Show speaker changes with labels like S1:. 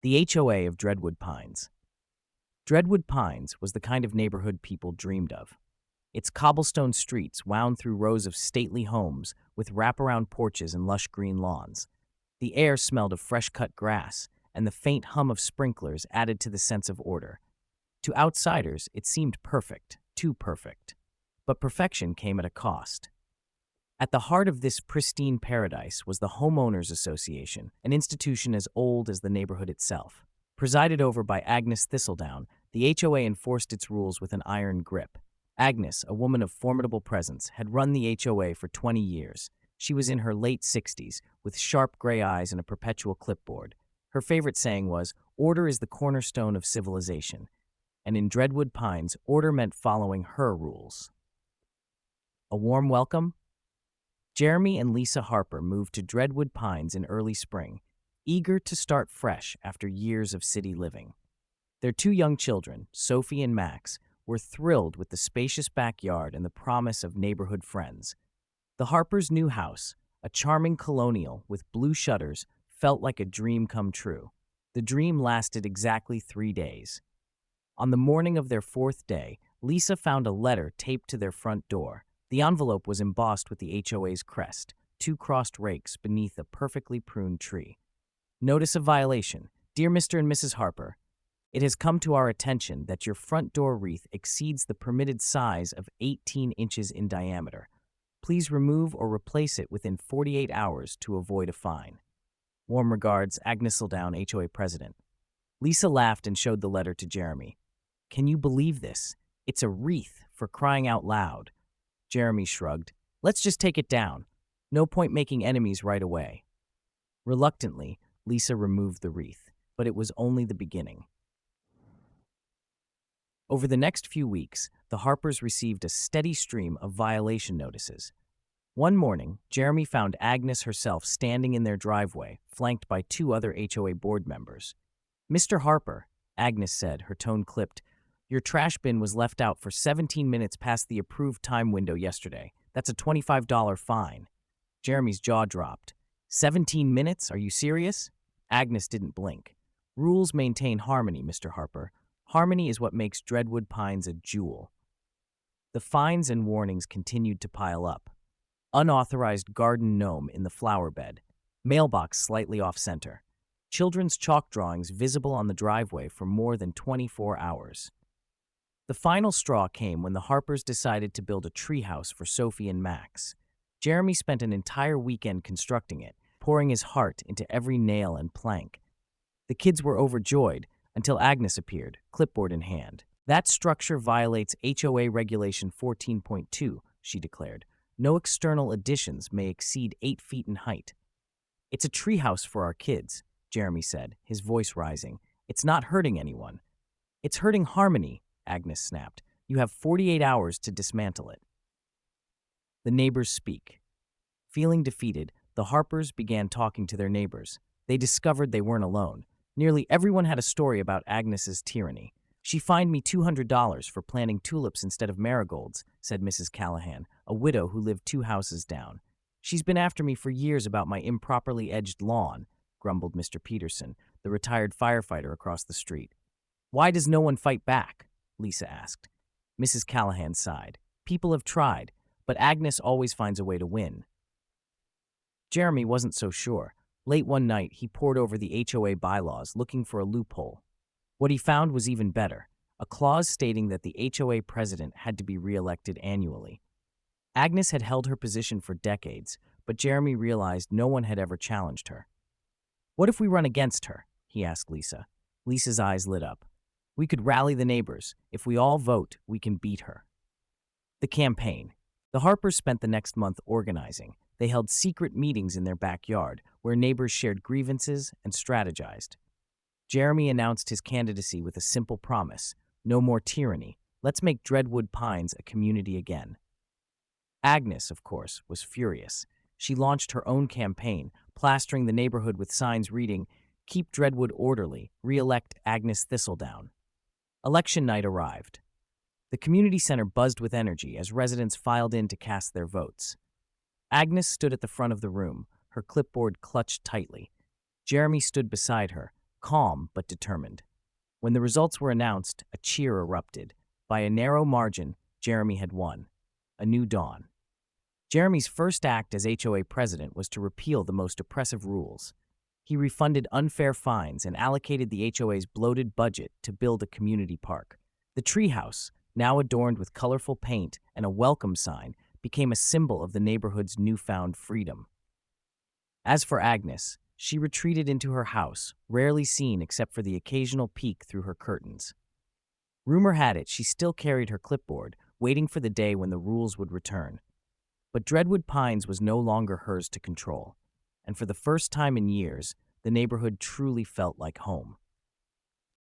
S1: The HOA of Dreadwood Pines. Dreadwood Pines was the kind of neighborhood people dreamed of. Its cobblestone streets wound through rows of stately homes with wraparound porches and lush green lawns. The air smelled of fresh-cut grass, and the faint hum of sprinklers added to the sense of order. To outsiders, it seemed perfect, too perfect. But perfection came at a cost. At the heart of this pristine paradise was the Homeowners Association, an institution as old as the neighborhood itself. Presided over by Agnes Thistledown, the HOA enforced its rules with an iron grip. Agnes, a woman of formidable presence, had run the HOA for 20 years. She was in her late 60s, with sharp gray eyes and a perpetual clipboard. Her favorite saying was, "Order is the cornerstone of civilization." And in Dreadwood Pines, order meant following her rules. A warm welcome? Jeremy and Lisa Harper moved to Dreadwood Pines in early spring, eager to start fresh after years of city living. Their two young children, Sophie and Max, were thrilled with the spacious backyard and the promise of neighborhood friends. The Harpers' new house, a charming colonial with blue shutters, felt like a dream come true. The dream lasted exactly 3 days. On the morning of their 4th day, Lisa found a letter taped to their front door. The envelope was embossed with the HOA's crest, 2 crossed rakes beneath a perfectly pruned tree. Notice of violation. Dear Mr. and Mrs. Harper, it has come to our attention that your front door wreath exceeds the permitted size of 18 inches in diameter. Please remove or replace it within 48 hours to avoid a fine. Warm regards, Agnes Thistledown, HOA President. Lisa laughed and showed the letter to Jeremy. Can you believe this? It's a wreath, for crying out loud. Jeremy shrugged. Let's just take it down. No point making enemies right away. Reluctantly, Lisa removed the wreath, but it was only the beginning. Over the next few weeks, the Harpers received a steady stream of violation notices. One morning, Jeremy found Agnes herself standing in their driveway, flanked by 2 other HOA board members. Mr. Harper, Agnes said, her tone clipped, your trash bin was left out for 17 minutes past the approved time window yesterday. That's a $25 fine. Jeremy's jaw dropped. 17 minutes? Are you serious? Agnes didn't blink. Rules maintain harmony, Mr. Harper. Harmony is what makes Dreadwood Pines a jewel. The fines and warnings continued to pile up. Unauthorized garden gnome in the flower bed. Mailbox slightly off-center. Children's chalk drawings visible on the driveway for more than 24 hours. The final straw came when the Harpers decided to build a treehouse for Sophie and Max. Jeremy spent an entire weekend constructing it, pouring his heart into every nail and plank. The kids were overjoyed until Agnes appeared, clipboard in hand. That structure violates HOA Regulation 14.2, she declared. No external additions may exceed 8 feet in height. It's a treehouse for our kids, Jeremy said, his voice rising. It's not hurting anyone. It's hurting harmony, Agnes snapped. You have 48 hours to dismantle it. The neighbors speak. Feeling defeated, the Harpers began talking to their neighbors. They discovered they weren't alone. Nearly everyone had a story about Agnes's tyranny. She fined me $200 for planting tulips instead of marigolds, said Mrs. Callahan, a widow who lived 2 houses down. She's been after me for years about my improperly edged lawn, grumbled Mr. Peterson, the retired firefighter across the street. Why does no one fight back? Lisa asked. Mrs. Callahan sighed. People have tried, but Agnes always finds a way to win. Jeremy wasn't so sure. Late one night, he pored over the HOA bylaws, looking for a loophole. What he found was even better, a clause stating that the HOA president had to be re-elected annually. Agnes had held her position for decades, but Jeremy realized no one had ever challenged her. What if we run against her? He asked Lisa. Lisa's eyes lit up. We could rally the neighbors. If we all vote, we can beat her. The campaign. The Harpers spent the next month organizing. They held secret meetings in their backyard, where neighbors shared grievances and strategized. Jeremy announced his candidacy with a simple promise. No more tyranny. Let's make Dreadwood Pines a community again. Agnes, of course, was furious. She launched her own campaign, plastering the neighborhood with signs reading, Keep Dreadwood Orderly, Re-elect Agnes Thistledown. Election night arrived. The community center buzzed with energy as residents filed in to cast their votes. Agnes stood at the front of the room, her clipboard clutched tightly. Jeremy stood beside her, calm but determined. When the results were announced, a cheer erupted. By a narrow margin, Jeremy had won. A new dawn. Jeremy's first act as HOA president was to repeal the most oppressive rules. He refunded unfair fines and allocated the HOA's bloated budget to build a community park. The treehouse, now adorned with colorful paint and a welcome sign, became a symbol of the neighborhood's newfound freedom. As for Agnes, she retreated into her house, rarely seen except for the occasional peek through her curtains. Rumor had it she still carried her clipboard, waiting for the day when the rules would return. But Dreadwood Pines was no longer hers to control, and for the first time in years, the neighborhood truly felt like home.